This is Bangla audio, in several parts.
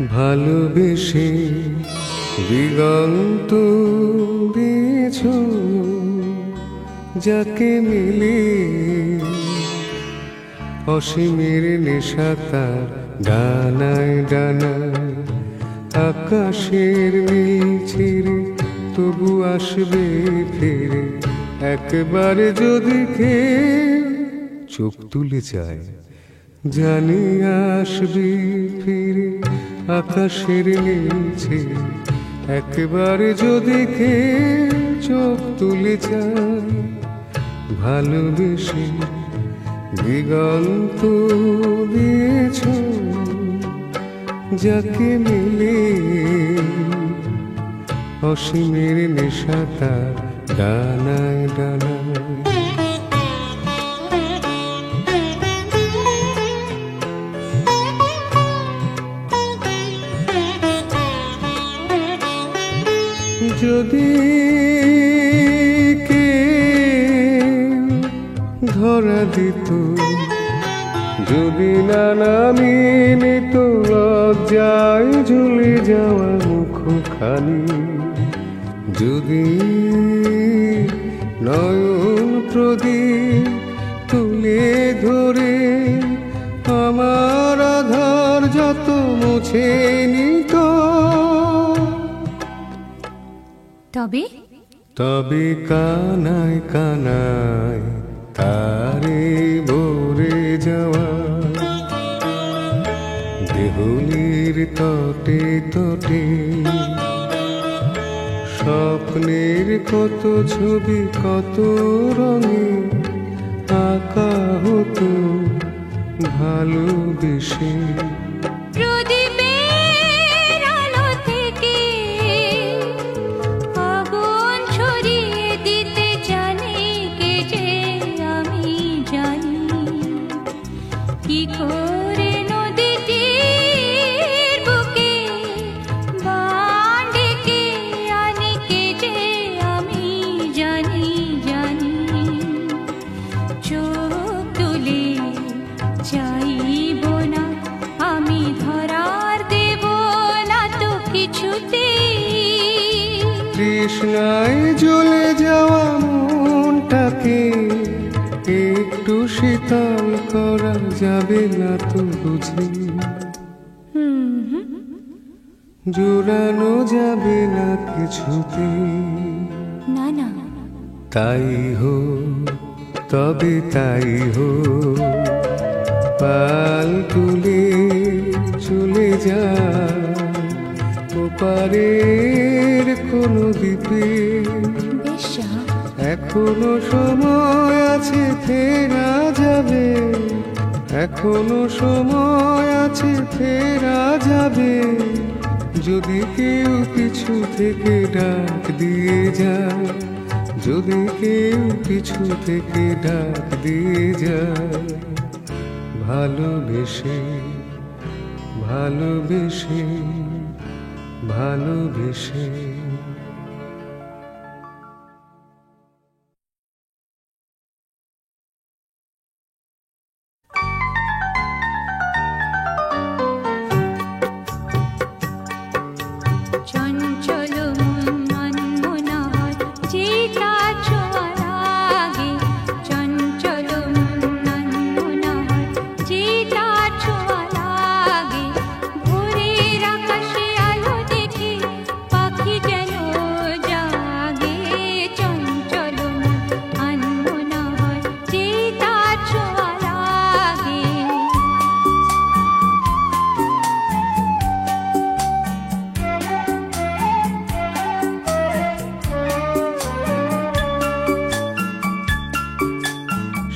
ভালোবেসে দিগন্ত দিয়েছ যাকে মিলে অসীমের নেশা তার ডানায় ডানায় আকাশের নীল ছিঁড়ে তবু আসবে ফিরে একবার যদি খেয়ে চোখ তুলে যায় জানি আসবি ফিরে আকাশের নিচে একবার যদি খেয়ে চোখ তুলে যায় ভালোবেসে দিগন্ত দিয়েছ যাকে মিলে অসীমের নেশা তার ডানায় ডানায় যদি কে ধরা দিত যদি না নামিয়ে নিত লজ্জায় ঝুলে যাওয়া মুখখানি যদি নয়ন প্রদীপ তুলে ধরে আমার আধার যত মুছে নিত তবে কানায় কানায় তারে ভরে যাওয়া দেহুলির তটে তটে স্বপ্নের কত ছবি কত রঙে আঁকা হতো ভালোবেসে তৃষ্ণায় জ্বলে যাওয়া মনটাকে একটু শীতল করা যাবে না তো বুঝি জোড়ানো যাবে না কিছুতে না না তাই হো তবে তাই হো পাল তুলে চলে যা ওপারের কোনো দ্বীপে এখনো সময় আছে ফেরা যাবে এখনো সময় আছে ফেরা যাবে যদি কেউ পিছু থেকে ডাক দিয়ে যায় যদি কেউ পিছু থেকে ডাক দিয়ে যায় ভালোবেসে ভালোবেসে ভালোবেসে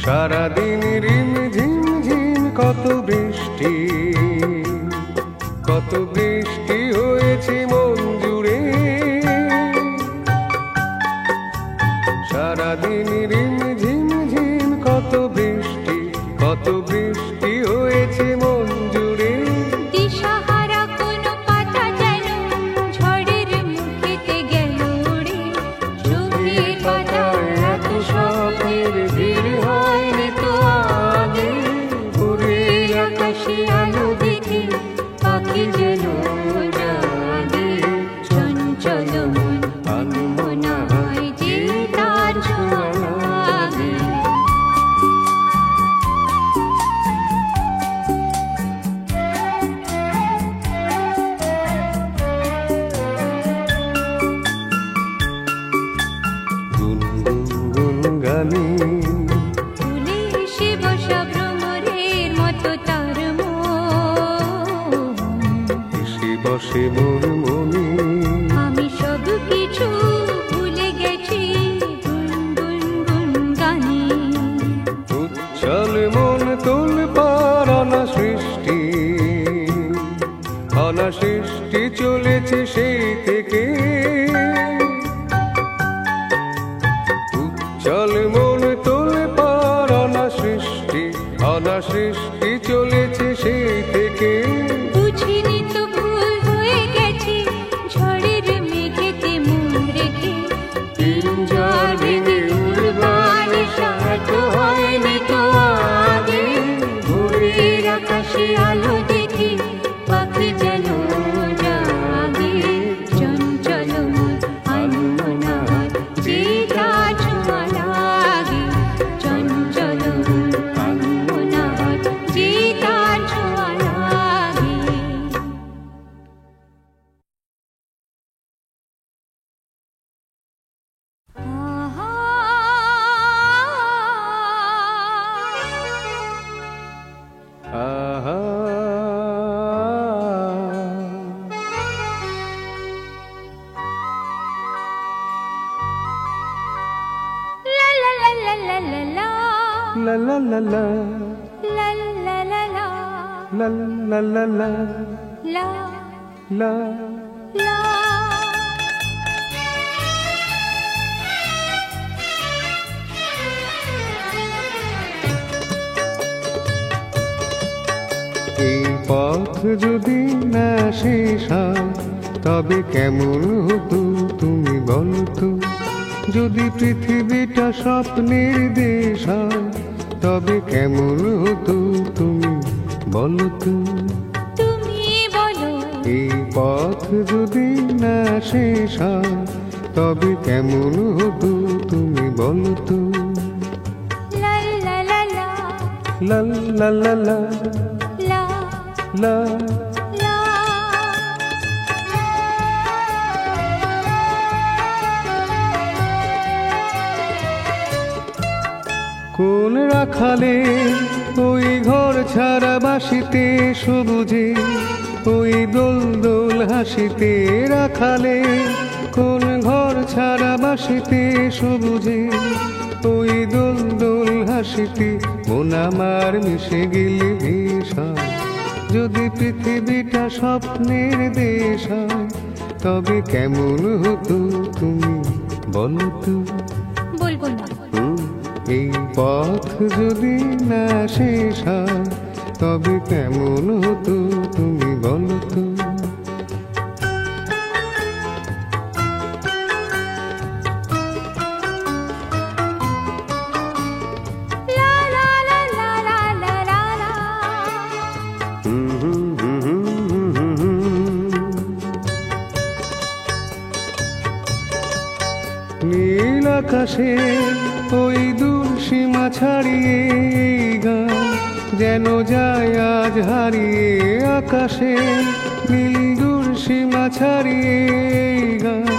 সারাদিন রিম ঝিম ঝিম কত বৃষ্টি হয়েছে মন জুড়ে সারাদিন রিম ঝিম ঝিম কত বৃষ্টি হয়েছে মন জুড়ে দিশাহারা কোনো পাতা যেন ঝড়ের মুখেতে গেল রে চোখের পাতায় এত স্বপ্নের ভিড় হয়নি তো আগে ভোরের আকাশে আলো দেখে পাখি যেন চলেছে সেই থেকে। উজ্জ্বল মন তোলে পার অনাসৃষ্টি চলেছে সেই থেকে। বুঝিনি তো ভুল হয়ে গেছে, ঝড়ের মেঘেতে মন রেখে পিঞ্জর ভেঙে উড়বার সাথ হয়নি তো আগে। ভোরের আকাশে আলো দেখে পাখি যেন জাগে। চঞ্চল মন আনমনা যে তার ছোঁয়া লাগে। চঞ্চল মন আনমনা যে তার ছোঁয়া লাগে। আহা লা লা লা লা লা লা লা। লা লা লা লা লা লা লা লা। লা লা লা লা লা লা। লা। এই পথ যদি না শেষ হয় তবে কেমন হতো তুমি বলো তো। যদি পৃথিবীটা স্বপ্নের দেশ হয় তবে কেমন হতো তুমি বলো তো। তুমি বলো এই পথ যদি না শেষ হয় তবে কেমন হতো তুমি বলো তো। লা লা লা লা। লা লা লা লা লা লা। লা। কোন রাখালে ওই ঘর ছাড়া বাসিতে সবুজে ওই দোল দোল হাসিতে। রাখালে কোন ঘর ছাড়া বাসিতে সবুজে ওই দোল দোল হাসিতে। মন আমার মিশে গেলে ভেসা যদি পৃথিবীটা স্বপ্নের দেশ হয় তবে কেমন হতো তুমি বলো তো। বলবো না। এই পথ যদি না শেষ হয় তবে কেমন হতো তুমি বলো তো। লা লা লা লা লা লা লা লা। নীল আকাশে ওই দূর সীমা ছাড়িয়ে এই গান যেন যায় আজ হারিয়ে। আকাশে নীল দূর সীমা ছাড়িয়ে এই গান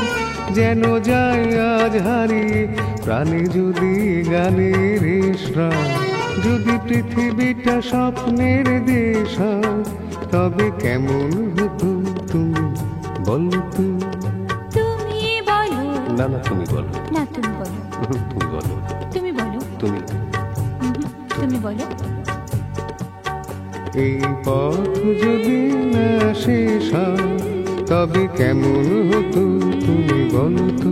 যেন যায় আজ হারিয়ে। প্রাণে যদি গানের শ্রাম যদি পৃথিবীটা স্বপ্নের দেশ হয় তবে কেমন হতো তুমি বলো তো। তুমি বলো না না তুমি বলো। না তুমি বলো। তুমি বলো। তুমি বলো। তুমি তুমি বলো। এই পথ যদি না শেষ হয় তবে কেমন হতো তুমি বলো তো।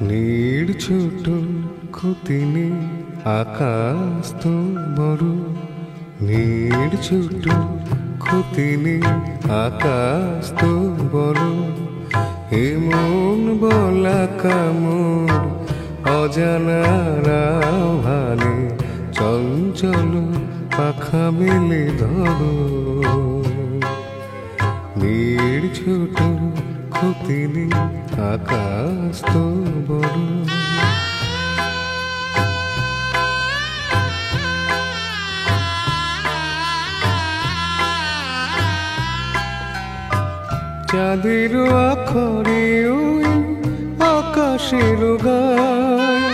নীড় ছোট খুতিনি আকাশ তো বড়। নীড় ছোট খুতিনি আকাশ তো বড়। এমন বলা কামড় অজানারা ভালে চঞ্চল পাখা মেলে ধরো। নীড় ছোট ক্ষতি নেই আকাশ তো বড়। চাঁদের আখরে ওই আকাশের গায়,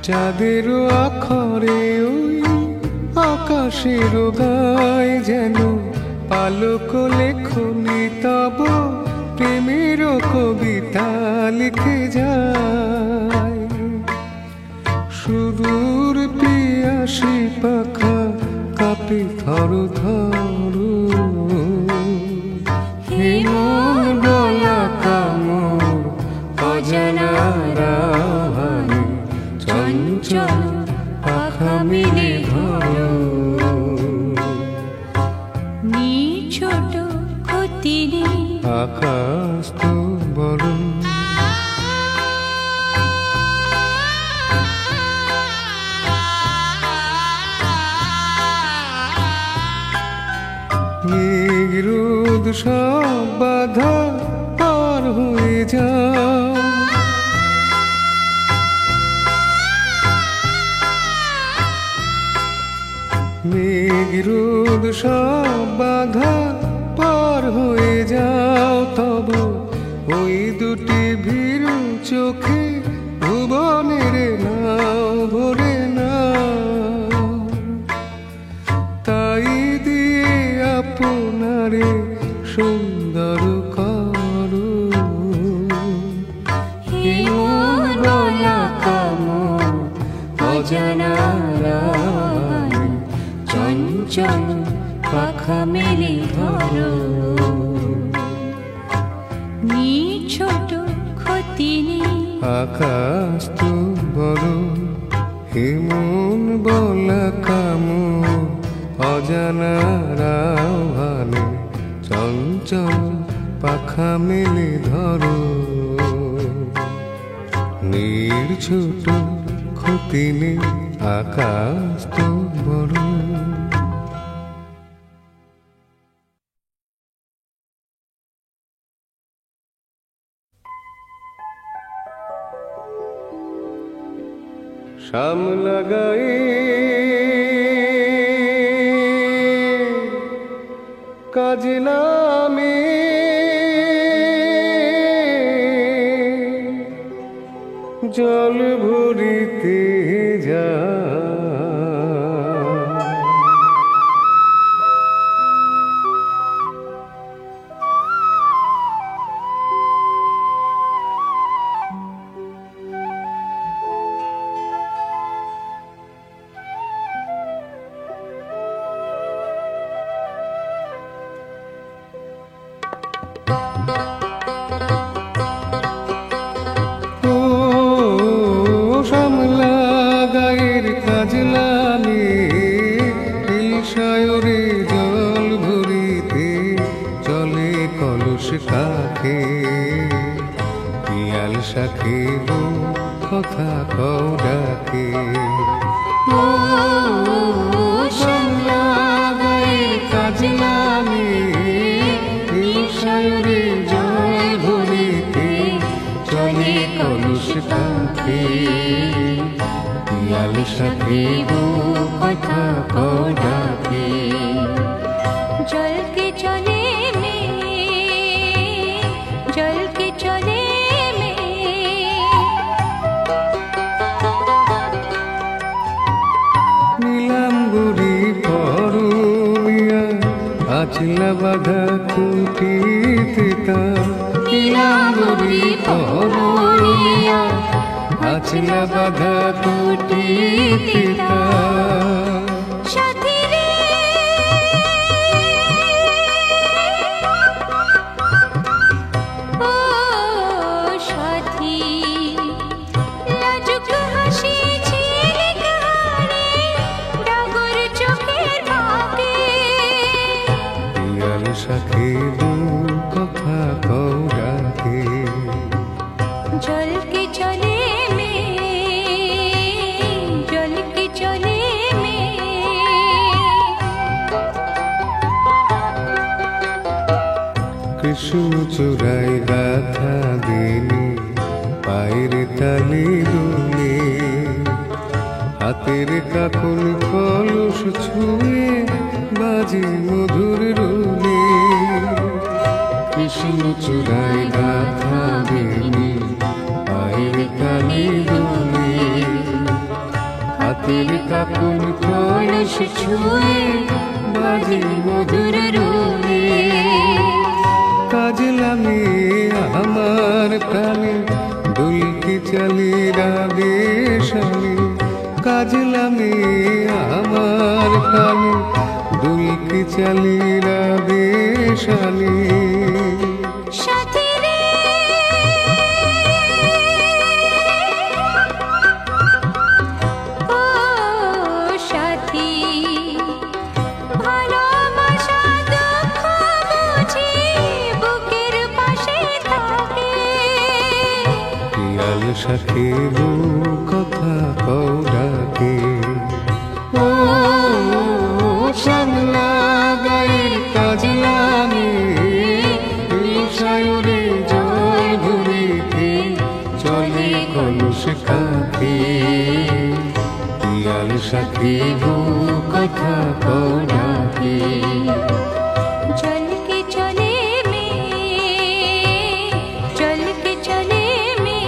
চাঁদের আখরে ওই আকাশের গায় যেন পালক লেখনি তব প্রেমের কবিতা লিখে যায়। সুদূর পিয়াসী পাখা কাঁপে থর থর, হে মন বলা কামর অজানা রাহানে চঞ্চল পাখা মেলে ধরো। ছোট ক্ষতি নেই আকাশ তো বড়। মেঘরোদ সব বাধা পার হয়ে যাও, মেঘরোদ সব বাধা পার হয়ে যাও। তব ওই দুটি ভীরু চোখে ভুবনের নাও ভরে নাও, তাই দিয়ে আপনারে সুন্দর করো। হে মন বলা কামর অজানা রাহানে চঞ্চল পাখা মেলে ধরো। ছোট ক্ষতি নেই আকাশ তো বড়। হে মন বলা কামর অজানা রাহানে চঞ্চল পাখা মেলে ধরো। ছোট ক্ষতি নেই আকাশ তো বড়। শাম লাগাই কাজলামে জল ভরিতে যা, কাজলামে ইলশায়রে জল ভরিতে চলে কলস কাখে, পিয়াল শাখে কথা কও ডাকে। কাজলামে ইলশায়রে জল ভরিতে চলে কলস কাখে, পিয়াল শাখে কথা কও ডাকে। জল কে চলে মে, জল কে চলে মে, নীলাম্বরী পরমিয়া আচলা বাধা কুটিতে তা। নীলাম্বরী পরমিয়া আচলা বাধা কুটিতে তা। শাখে কথা কও ডাকে। জল কে চলে মে, জল কে চলে মে, চূড়ায় গাথা দিনে পায়ের তালি দুলে, হাতের কাকন কলস ছুঁয়ে বাজে মধুর রুলে। কৃষ্ণ চূড়ায় গাথা দিনে পায়ের তালি দুলে, হাতের কাকন কলস ছুঁয়ে বাজে মধুর রুলে। কাজলামে আমার প্রাণে দুলকি চালি রাগে শালে, কাজলামে আমার প্রাণে দুলকি চালি রাগে শালে। সাথী রে ও সাথী, ভালোবাসা দুঃখ বুঝি বুকের পাশে থাকে। পিয়াল শাখের কথা কও ডাকে, ও শ্যামলা গায়ের কাজলামে সায়রে জল ভরিতে চলে কলস কাঁধে। পিয়াল শাখের কথা কও ডাকে। चल के चले में, चल के चले में,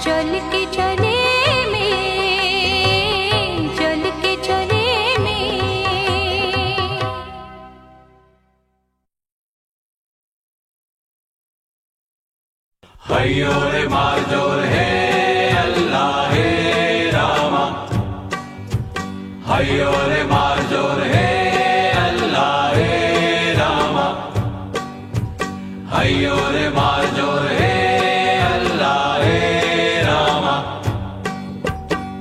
चल के चले में, चल के चले में। हयो रे मार जोर है अल्लाह हे रामा, हयो रे मार जोर है अल्लाह हे रामा, हयो रे मार जोर है अल्लाह हे रामा।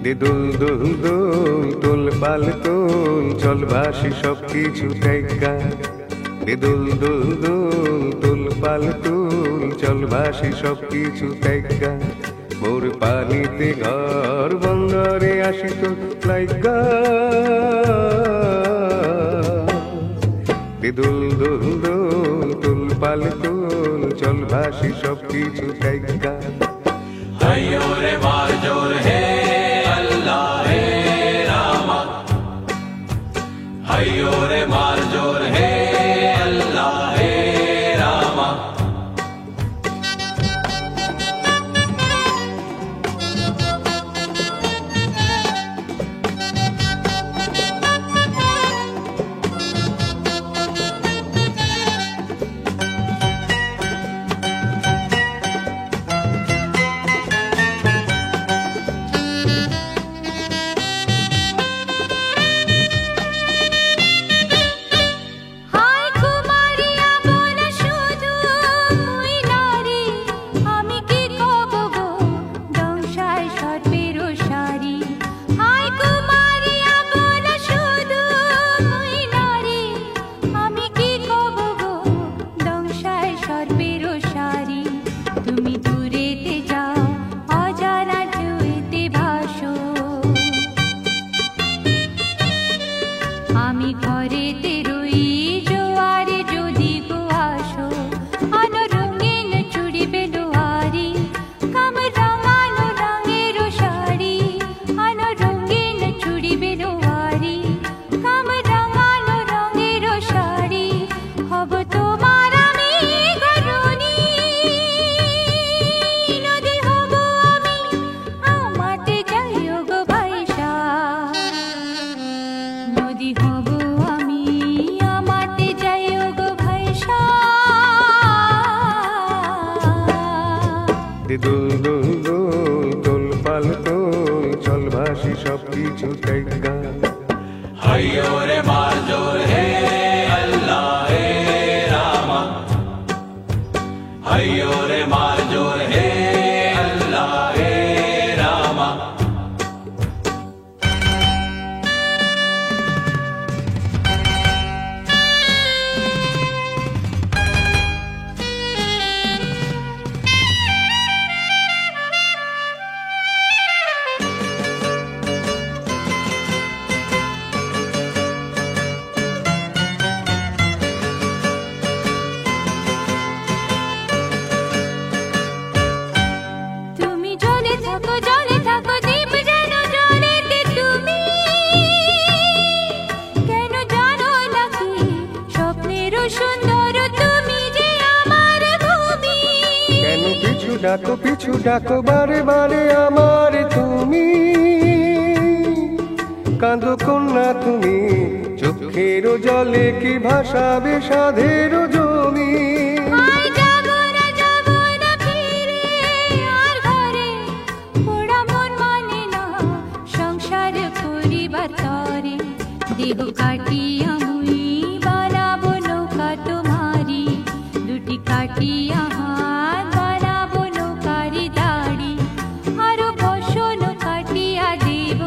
দে দোল দোল দোল তোল পাল তোল চল ভাসি সব কিছু ত্যাগা। দে দোল দোল দোল তোল পাল তোল চল ভাসি সব কিছু ত্যাগা। মোর পানিতে ঘর বন্দরে আসি তো লাইগা। দে দোল দোল দোল তোল পাল তোল চল ভাসি সব কিছু ত্যাগা। हयो रे मार जोर है अल्लाह हे रामा, हयो रे मार जोर है अल्लाह हे रामा। হায় কুমারিয়া বল শুধু মুই নারী, আমি কি কব গো দংশায় সর্বের সারি। হায় কুমারিয়া বল শুধু মুই নারী, আমি কি কব গো দংশায় সর্বের সারি। তুমি দূরেতে যাও অজানা ঢেউতে ভাসো, আমি ঘরেতে রই জোয়ারে যদি গো আসো। আনো রঙিন চুড়ি বেলোয়ারি, কাম রাঙানো রঙের শাড়ি। আনো রঙিন চুড়ি বেলোয়ারি, কাম রাঙানো রঙের শাড়ি। হব তোমার আমি ঘরণী, নদী হব আমি আমাতে যাইও গো ভাইসা। নদী হব আমি আমাতে যাইও গো ভাইসা। দে দোল দোল দোল তোল পাল তোল চল ভাসি সব কিছু ত্যাগা। हयो रे मार जोर है अल्लाह हे रामा, हयो रे मार जोर है अल्लाह हे रामा। পিছু ডাকো বারে বারে আমার তুমি। কাঁদো কন্যা তুমি, চোখের জলে কি ভাসাবে সাধের জমি। আয় যাবো না ফিরে আর ঘরে, পোড়া মন মানে না সংসার করিবার তরে। দেহ কাটিয়া মুই বানাবো নৌকা তোমারি, দুটি কাটিয়া হাত বানাবো নৌকারি দাড়ি। আরো বসন কাটিয়া দেব,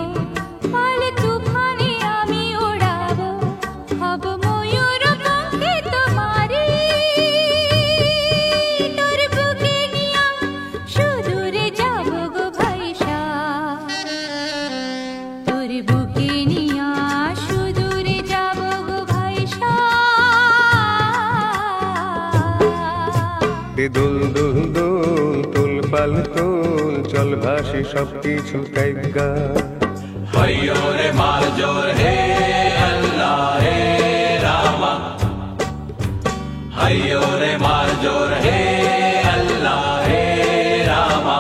পাল তুফানে আমি ওড়াবো, হব ময়ূর পঙ্খে তোমারি। তোর বুকে নিয়া সুদূরে যাবো গো ভাইসা, তোর বুকে নিয়া সুদূরে যাবো গো ভাইসা। দে দোল দোল দোল তোল পাল তোল, চল ভাসি সব কিছু ত্যাগা। हयो रे मार जोर हे अल्लाह हे रामा, हयो रे मार जोर हे अल्लाह हे रामा।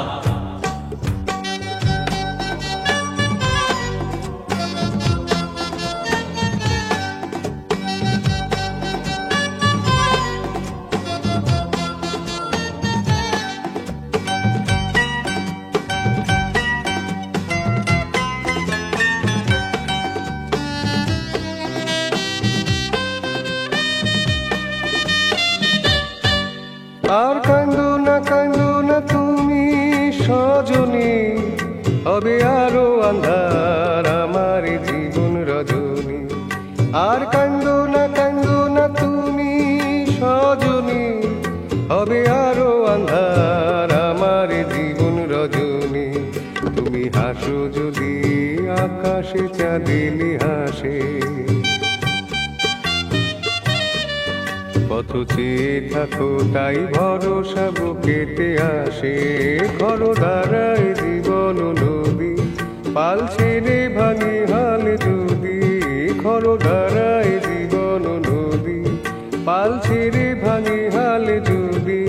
আর কান্দো না তুমি সজনী, হবে আরো আন্ধার আমার জীবন রজনী। আর কান্দো না তুমি সজনী, হবে আরো আন্ধার আমার জীবন রজনী। তুমি হাসো যদি আকাশে চাঁদিনী হাসে, পথ চেয়ে থাকো তাই ভরসা বুকেতে আসে। ঘর দ্বারায় জীবন নদী, পাল ছেড়ে ভাঙি হাল যদি। ঘর দ্বারায় জীবন নদী, পাল ছেড়ে ভাঙি হাল যদি।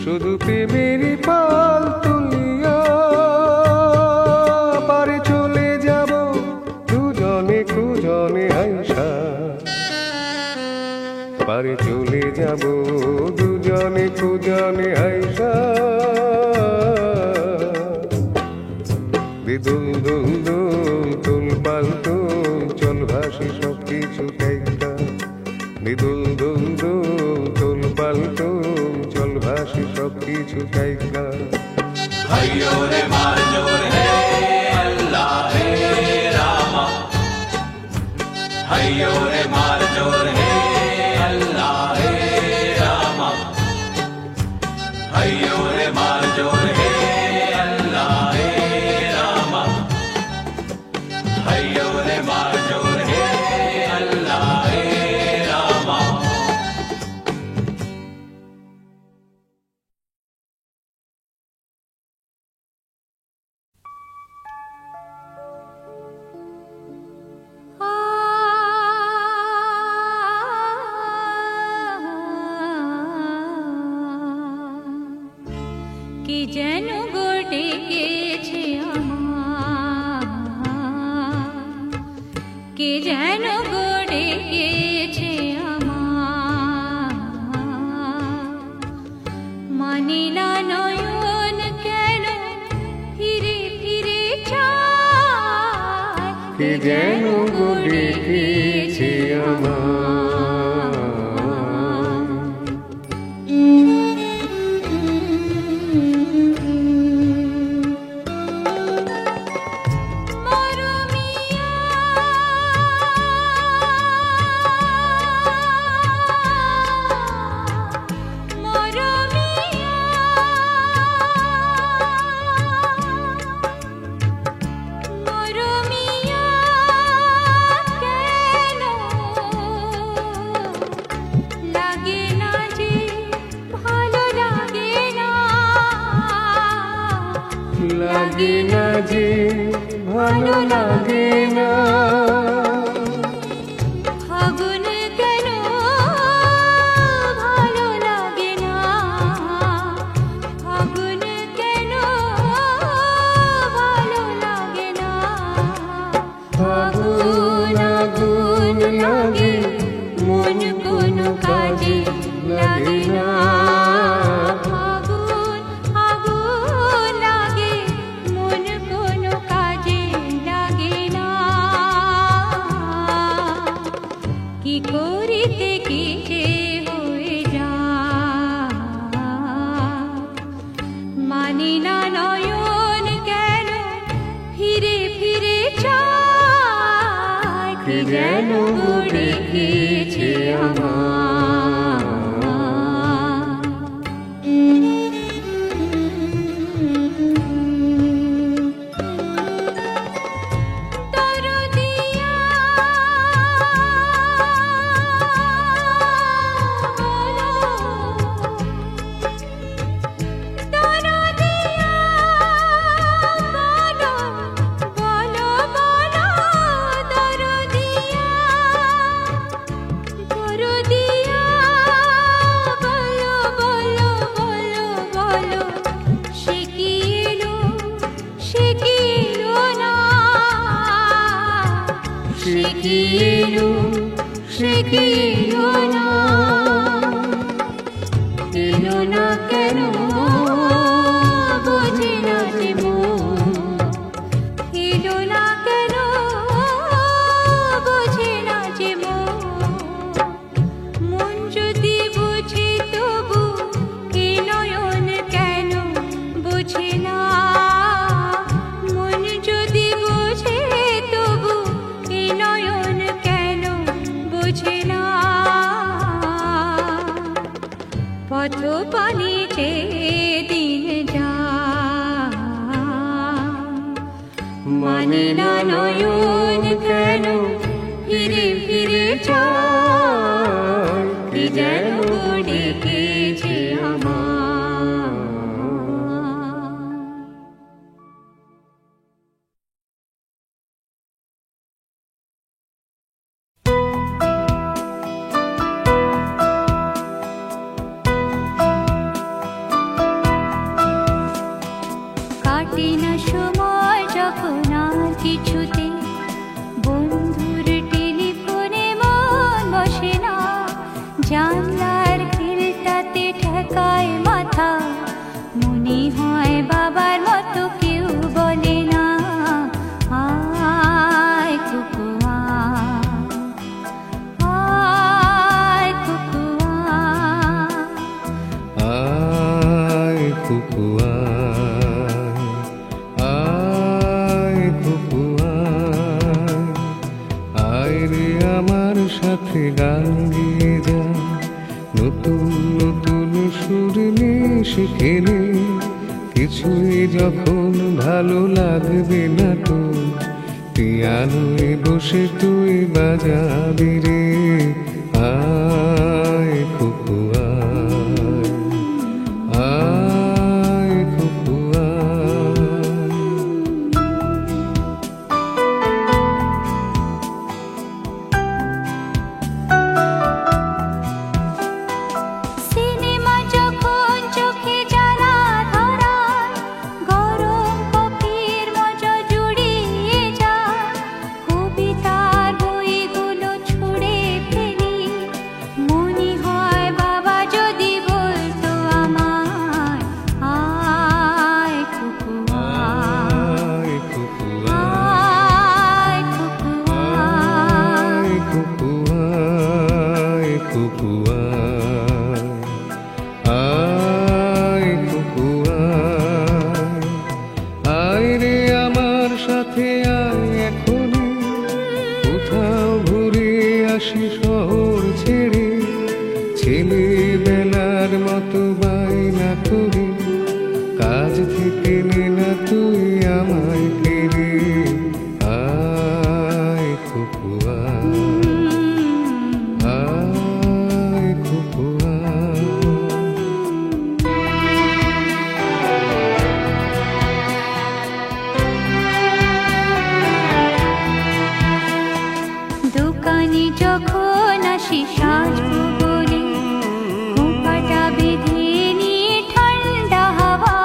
শুধু প্রেমেরই পাল তুলিয়া পারে চলে যাব দুজনে কুজনে আইসা, পারে চলে যাব দুজনে কুজনে আইসা। দে দোল দোল দোল তোল পাল তোল, চল ভাসি সব কিছু ত্যাগা। দে দোল দোল দোল তোল পাল তোল, চল ভাসি সব কিছু ত্যাগা। हयो रे मार जोर हे अल्लाह हे रामा, हयो रे मार जोर हे अल्लाह हे रामा, हयो रे मार जोर हे अल्लाह हे रामा, हयो रे मार जोर हे अल्लाह हे रामा। কে যেন গো ডেকেছে আমার, কে যেন গো ডেকেছে আমার। মানে না নয়ন কেন ফিরে ফিরে চায়, কে যেন গো ডেকেছে আমার। লাগে না যে ভালো লাগে না, ফাগুন কেন ভালো লাগে না, ফাগুন মানে না নয়ন কেন ফিরে ফিরে চায়, কি যেন গড়ে গেছে আমার। দরদিয়া বলো, দরদিয়া বলো, বলো বলো দরদিয়া, দরদিয়া বলো বলো বলো বলো, সে কি এলো, সে কি এলো না, সে কি এলো, সে কি এলো না, এলো না কেন বোঝে না যে মন, এলো না কেন বোঝে না যে মন, মন যদি বোঝে তবু এ নয়ন কেন বোঝে না, মন যদি বোঝে তবু এ নয়ন কেন বোঝে না। পথ পানে যে দিন যায়, মানে না নয়ন কেন ফিরে ফিরে চায়, কি যেন গড়ে গেছে আমার। কাটে না সময় যখন আর কিছুতে, বন্ধুর টেলিফোনে মন বসে না, জানলার খিলটাতে ঠেকায় মাথা, মনে হয় বাবার মতো কেউ বলে না, আয় কুকু আয় কুকু আয় কুকু আয় কুকু আয় রে আমার সাথে গান গিয়ে যা, নতুন নতুন সুর নিয়ে শিখে নে, কিছুই যখন ভালো লাগবে না তো, পিয়ানোয় বসে তুই বাজাবি রে, আয় কুকু আয় কুকু আয়। সিনেমা যখন চোখে জ্বালা ধরায়, গরম কফির মজা জুড়িয়ে যায়, কবিতার বইগুলো ছুঁড়ে ফেলি, মনে হয় বাবা যদি বলতো আমায়, আয় কুকু আয় কুকু আয় কুকু আয় কুকু আয় কুকু আয় কুকু আয় রে আমার সাথে আয় এখনই, কোথাও ঘুরে আসি শহর ছেড়ে, ছেলেবেলার মতো বায়না করি, কাজ থেকে নে না তুই আমায় ফিরে, আয় কুকু আয় কুকু আয়। দোকানে যখন আসি সাজবো বলে, খোঁপাটা বেঁধে নিয়ে ঠান্ডা হাওয়া,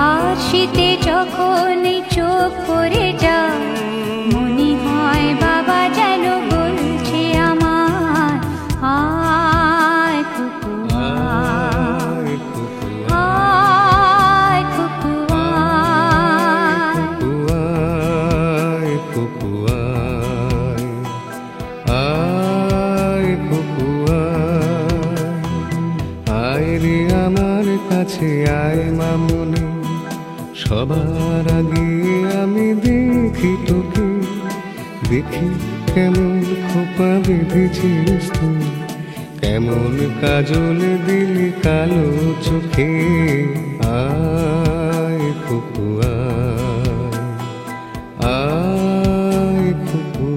আর শীতে যখন এই চোখ পড়ে যায়, মনে হয় বাবা যেন বলছে আমার, আয় কুকু আয় কুকু আয় কুকু আয়। আয় কুকু আয় কুকু আয় রে আমার কাছে আয় মামুনি, সবার আগে আমি দেখি তোকে, দেখি কেমন খোপা বেঁধেছিস তুই, কেমন কাজল দিলি কালো চোখে। আয় খুকু আয় খুকু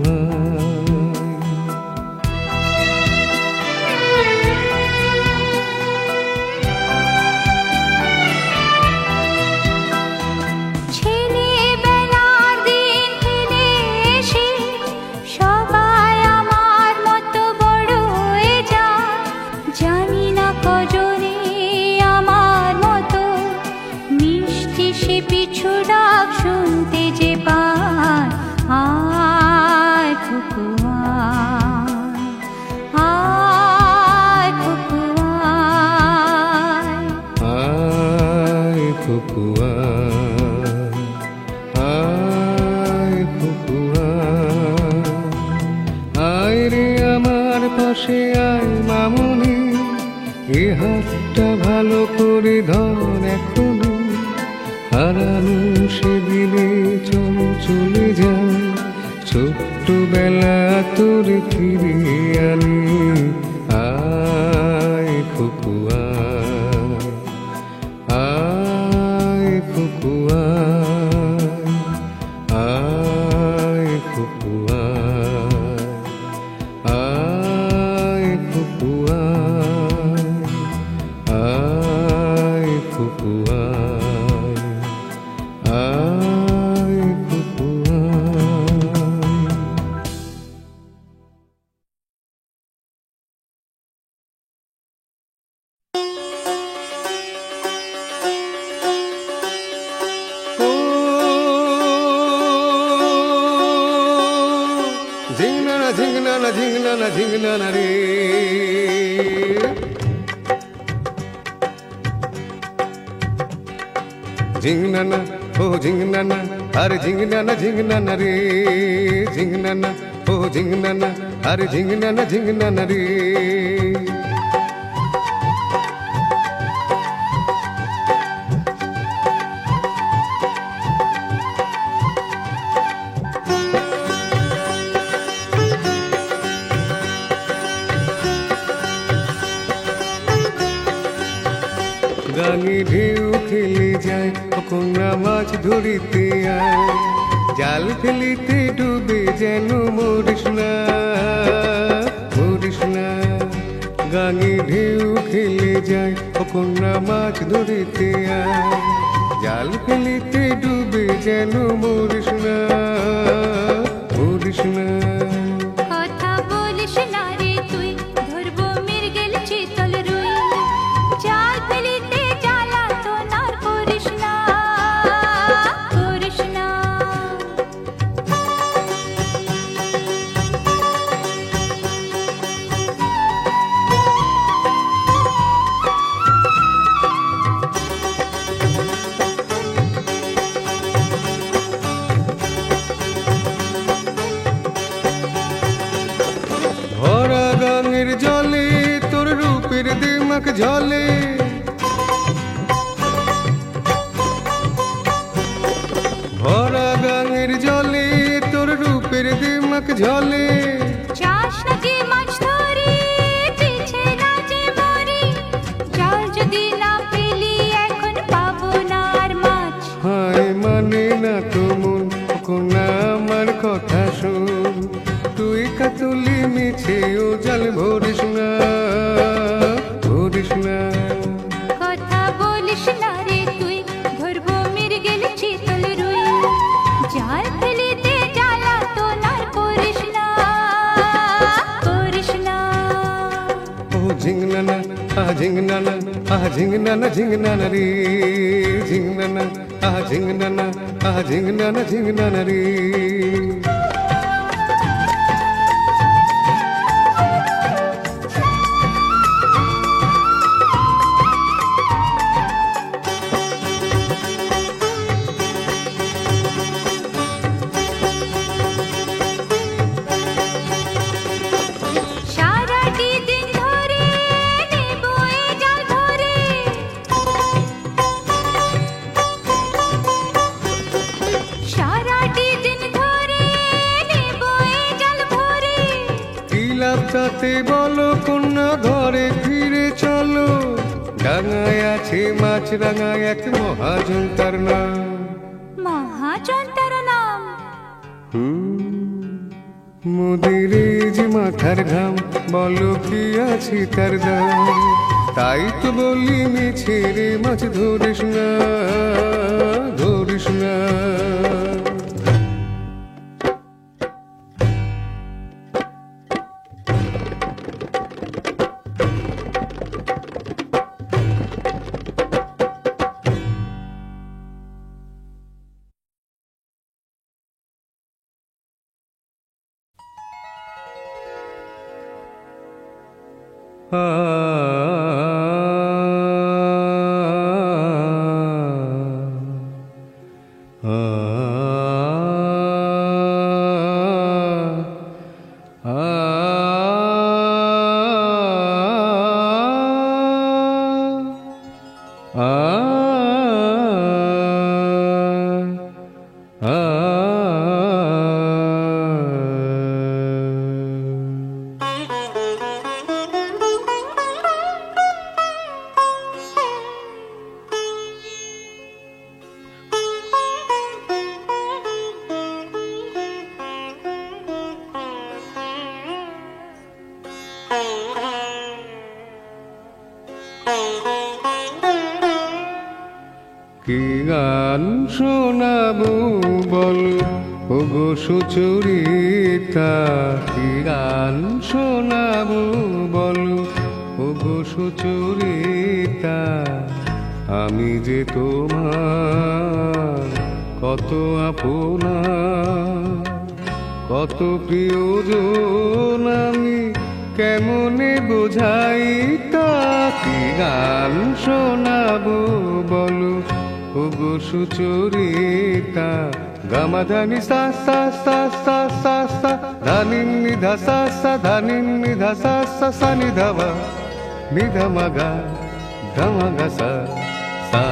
ছেলেবেলার দিন ফিরে এসে সবাই আমার মতো বড় হয়ে যায়। জানি না কজনে আমার মতো মিষ্টি সে পিছু ডাক শুনতে যে পায়। আয় খুকু আয় খুকু আয় খুকু আয় খুকু আয় রে আমার পাশে আয় মামুনি, এ হাতটা ভালো করে ধর এখনো, হারানো সেদিনে চল চলে যায়, ছোট্টবেলা তোর ফিরে আনি। আয় খুকু আয় খুকু আয় খুকু আয় খুকু আয় খুকু আয় খুকু ঝিংনা ঝিংনা ঝিংনা ঝিংনা রে, ঝিংনা ও ঝিংনা আরে ঝিংনা রে, ঝিংনা ও ঝিংনা আরে ঝিংনা রে। গাঙে ঢেউ খেলে যায় কখনা মাছ ধরিতে আয়, জাল ফেলিতে ডুবে যেন মরিস না মরিস না। গাঙে ঢেউ খেলে যায় কখনা মাছ ধরিতে আয়, জাল ফেলিতে ডুবে যেন মরিস না মরিস না। কথা বলিস না রে তুই, ধরবো মৃগেল চিতল রুই, জাল ফেলিতে জ্বালাতন আর করিস না করিস না। ভরা গাঙের জলে তোর রূপের দিমাক ঝলে, ভরা গাঙের জলে তোর রূপের দিমাক ঝলে। চাস না যে মাছ ধরি, পিছে না যে মরি, জাল যদি না পেলি এখন পাবো না আর মাছ। হায় মানে না তো মন কোনা আমার কথা শোন, তুই কাতুলি মিছে ও জল ভরিস না ভরিস না। কথা বলিস না রে তুই, ধরবো মৃগেল চিতল রুই, জাল ফেলিতে জ্বালাতন আর করিস না করিস না। ও ঝিংনা ঝিংনা ঝিংনা রে, ঝিংনা ঝিংনা রে। সারাটি দিন ধরে নেবো এই জাল ধরে, হাতে বলো কন্যা ঘরে ফিরে চলো, ডাঙায় আছে মাছ রাঙায় এক মহাজন তার নাম। মহাজন তার নাম? মোদের যে মাথার ঘাম, বলো কি আছে তার দাম। তাই তো বলি মিছে রে মাছ ধরিস না, ধরিস না। কি গান শোনাবো বল ওগো সুচরিতা, কি গান শোনাবো বল ওগো সুচরিতা। আমি যে তোমার কত আপনা, কত প্রিয়জন আমি কেমনে বোঝাই তা। কি গান শোনাবো বলো ওগো সুচরিতা। গামাধানি সা সা সা সা সা সা, ধানি নিধা সা সা, ধানি নিধা সা সা, সা নিধাবা নিধা মাগা ধামাগা সা, সা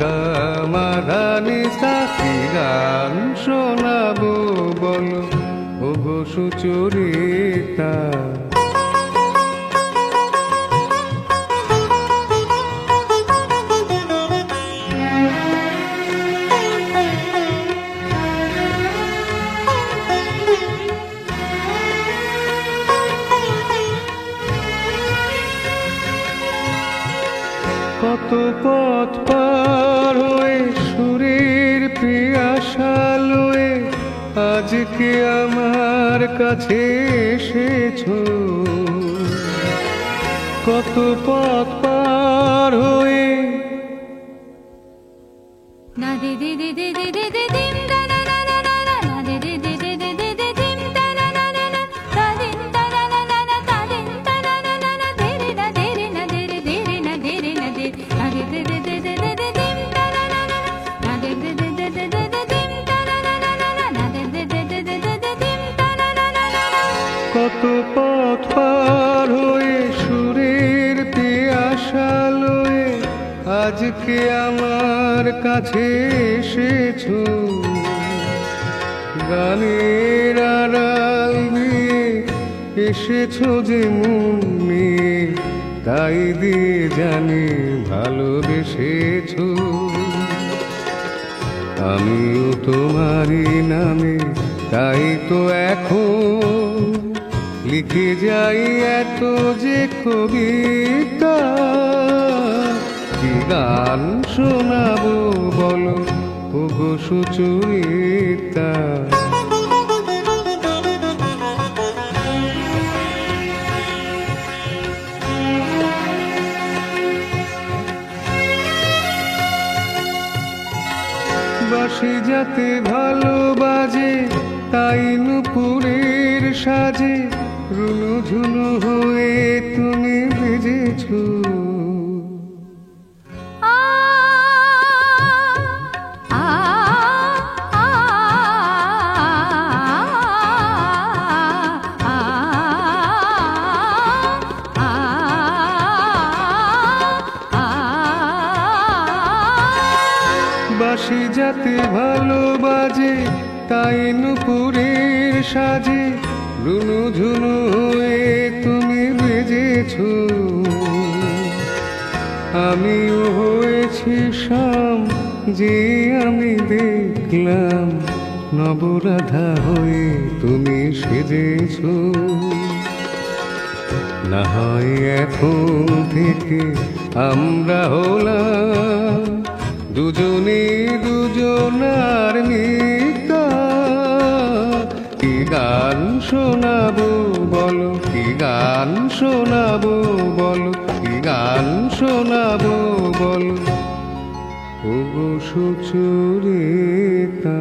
গা মা ধানি সা। কি গান শোনাবো বলো ওগো সুচরিতা। কত পথ পার হয়ে সুরের পিয়াসা লয়ে আজকে আমার কাছে এসেছো। কত পথ পার হয়ে না দে দে দে দে দে দে দে দিম দা না না না না না, না দে দে দে দে দে দে দে দিম দা না না না না, তা দিম দা না না না না, তা দিম দা না না না না, দে রে না দে রে না দে রে দে রে না দে রে না দে, না দে দে দে দে দে দে দিম দা না না না, না দে দে দে দে দে দে দিম দা না না না না, না দে দে দে দে দে দে দিম দা না না না না। কত পথ পার হয়ে সুরের পিয়াসা লয়ে আজকে আমার কাছে এসেছো। গানের আড়াল দিয়ে এসেছো যে মনে, তাই দিয়ে জানি ভালোবেসেছো। আমিও তোমারই নামে তাই তো এখন লিখে যাই এত যে কবিতা। কি গান শোনাবো বলো ওগো সুচরিতা। বাঁশি যাতে ভালো বাজে তাই নুপুরের সাজে রুনু ঝুনু হয়ে তুমি বেজেছো। বাঁশি যাতে ভালো বাজে তাই নুপুরের সাজে রুনু ঝুনু হয়ে তুমি বেজেছো, আমিও হয়েছি শাম, যে আমি দেখলাম নবরাধা হয়ে তুমি সেজেছো। না হয় এখন থেকে আমরা হলাম দুজনে দুজনার মিতা। কি গান শোনাবো বলো, কি গান শোনাবো বলো, কি গান শোনাবো বলো, ওগো সুচরিতা।